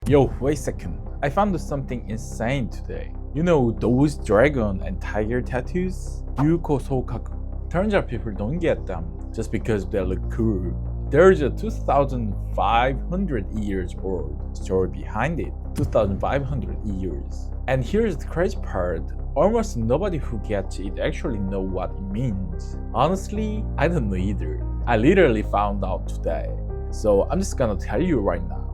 Yo, wait a second. I found something insane today. You know those dragon and tiger tattoos? RYUKO SOHAKU. Turns out people don't get them just because they look cool. There's a 2,500 years old story behind it. 2,500 years. And here's the crazy part. Almost nobody who gets it actually know what it means. Honestly, I don't know either. I literally found out today. So I'm just gonna tell you right now.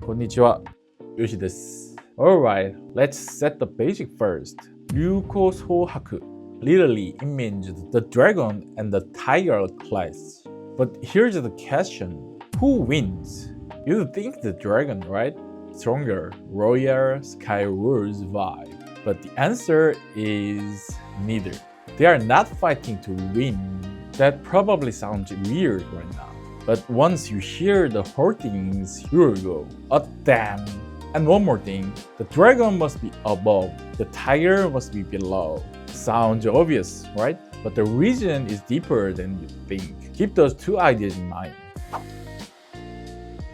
Konnichiwa, Yoshi desu. Alright, let's set the basic first. RYUKO SOHAKU. Literally, it means the dragon and the tiger clash. But here's the question. Who wins? You'd think the dragon, right? Stronger, royal, sky rules vibe. But the answer is neither. They are not fighting to win. That probably sounds weird right now. But once you hear the whole things, you'll go, oh damn. And one more thing, the dragon must be above, the tiger must be below. Sounds obvious, right? But the reason is deeper than you think. Keep those two ideas in mind.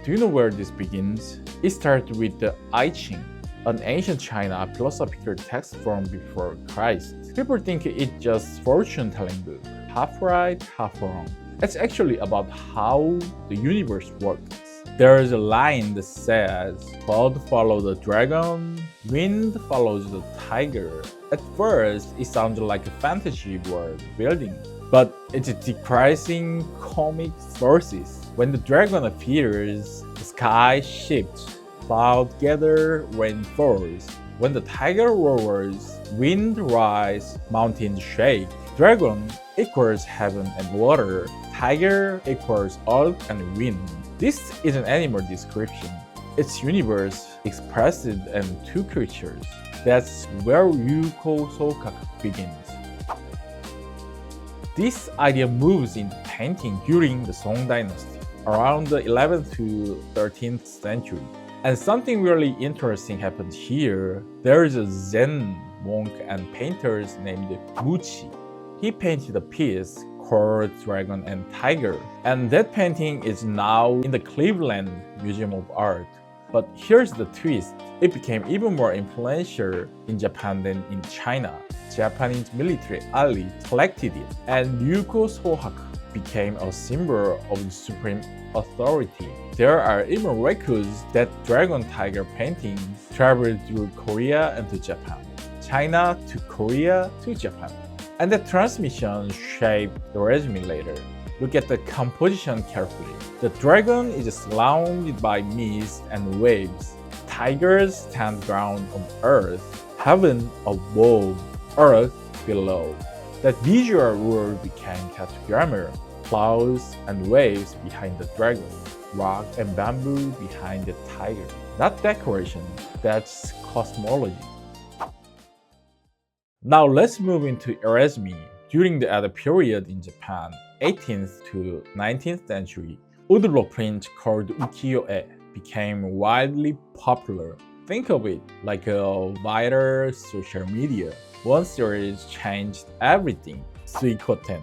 Do you know where this begins? It starts with the I Ching, an ancient China philosophical text from before Christ. People think it's just fortune-telling book, half right, half wrong. It's actually about how the universe works. There is a line that says, cloud follows the dragon, wind follows the tiger. At first, it sounds like a fantasy world building, but it's decreasing comic sources. When the dragon appears, the sky shifts, clouds gather, rain falls. When the tiger roars, wind rises, mountains shake. Dragon equals heaven and water. Tiger equals earth and wind. This is an animal description. It's universe expressed in two creatures. That's where RYUKO SOHAKU begins. This idea moves in painting during the Song Dynasty, around the 11th to 13th century. And something really interesting happens here. There is a Zen monk and painter named Muchi. He painted a piece called Dragon and Tiger, and that painting is now in the Cleveland Museum of Art. But here's the twist. It became even more influential in Japan than in China. Japanese military elite collected it, and RYUKO SOHAKU became a symbol of the supreme authority. There are even records that dragon tiger paintings traveled through Korea and to Japan, China to Korea to Japan. And the transmission shaped the RYUKO later. Look at the composition carefully. The dragon is surrounded by mist and waves. Tigers stand ground on earth, heaven above, earth below. That visual world became tetragrammaton, clouds and waves behind the dragon, rock and bamboo behind the tiger. Not decoration, that's cosmology. Now let's move into IREZUMI. During the Edo period in Japan, 18th to 19th century, woodblock print called ukiyo-e became widely popular. Think of it like a viral social media. One series changed everything. Suikoten,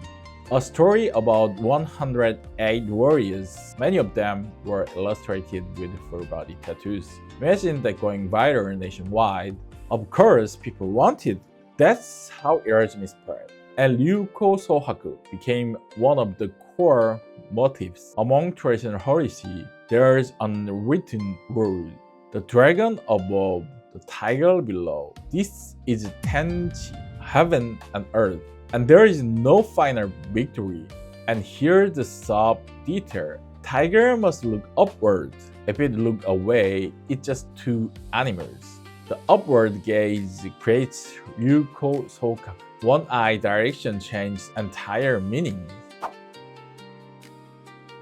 a story about 108 warriors. Many of them were illustrated with full body tattoos. Imagine that going viral nationwide. Of course, people wanted. That's how IREZUMI spread. And RYUKO SOHAKU became one of the core motifs. Among traditional heresy, there is an unwritten rule. The dragon above, the tiger below. This is Tenchi, heaven and earth. And there is no final victory. And here's the sub-detail. Tiger must look upward. If it looks away, it's just two animals. The upward gaze creates RYUKO SOHAKU. One eye direction changes entire meaning.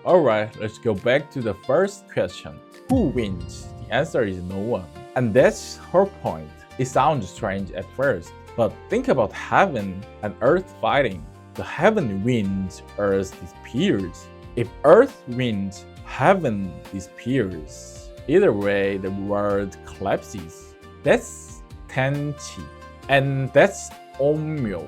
Alright, let's go back to the first question. Who wins? The answer is no one. And that's her point. It sounds strange at first, but think about heaven and earth fighting. The heaven wins, earth disappears. If earth wins, heaven disappears. Either way, the world collapses. That's Tenchi. And that's Onmyo.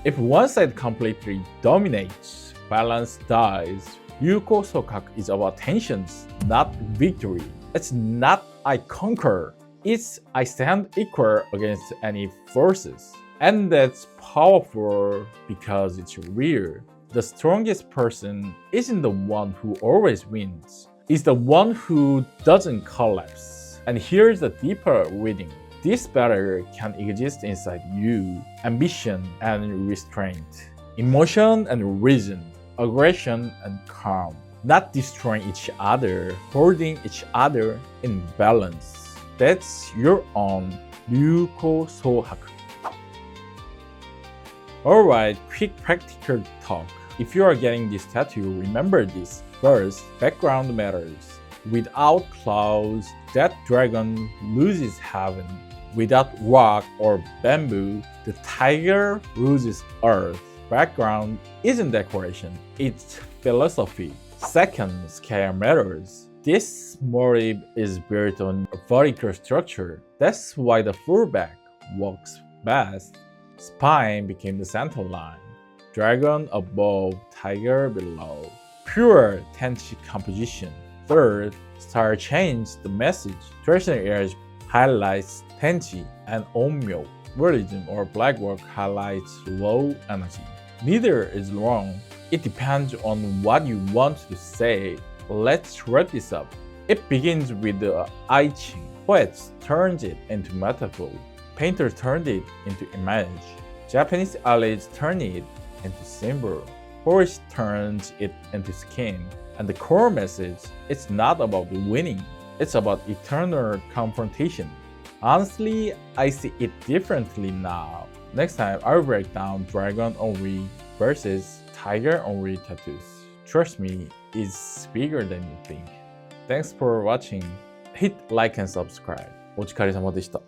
If one side completely dominates, balance dies. RYUKO SOHAKU is about tensions, not victory. It's not I conquer. It's I stand equal against any forces. And that's powerful because it's real. The strongest person isn't the one who always wins. It's the one who doesn't collapse. And here's the deeper reading. This battle can exist inside you: ambition and restraint, emotion and reason, aggression and calm. Not destroying each other, holding each other in balance. That's your own RYUKO SOHAKU. Alright, quick practical talk. If you are getting this tattoo, remember this. First, background matters. Without clouds, that dragon loses heaven. Without rock or bamboo, the tiger loses earth. Background isn't decoration, it's philosophy. Second, scale matters. This motif is built on a vertical structure. That's why the fullback walks best. Spine became the center line. Dragon above, tiger below. Pure tenchi composition. Third, star changed the message. Traditional areas highlights tenchi and onmyo. Realism or black work highlights low energy. Neither is wrong. It depends on what you want to say. Let's wrap this up. It begins with the I Ching. Poets turned it into metaphor. Painters turned it into image. Japanese artists turned it into symbol. Poets turned it into skin. And the core message, it's not about winning. It's about eternal confrontation. Honestly, I see it differently now. Next time, I'll break down dragon only versus tiger only tattoos. Trust me, it's bigger than you think. Thanks for watching. Hit like and subscribe. お疲れ様でした。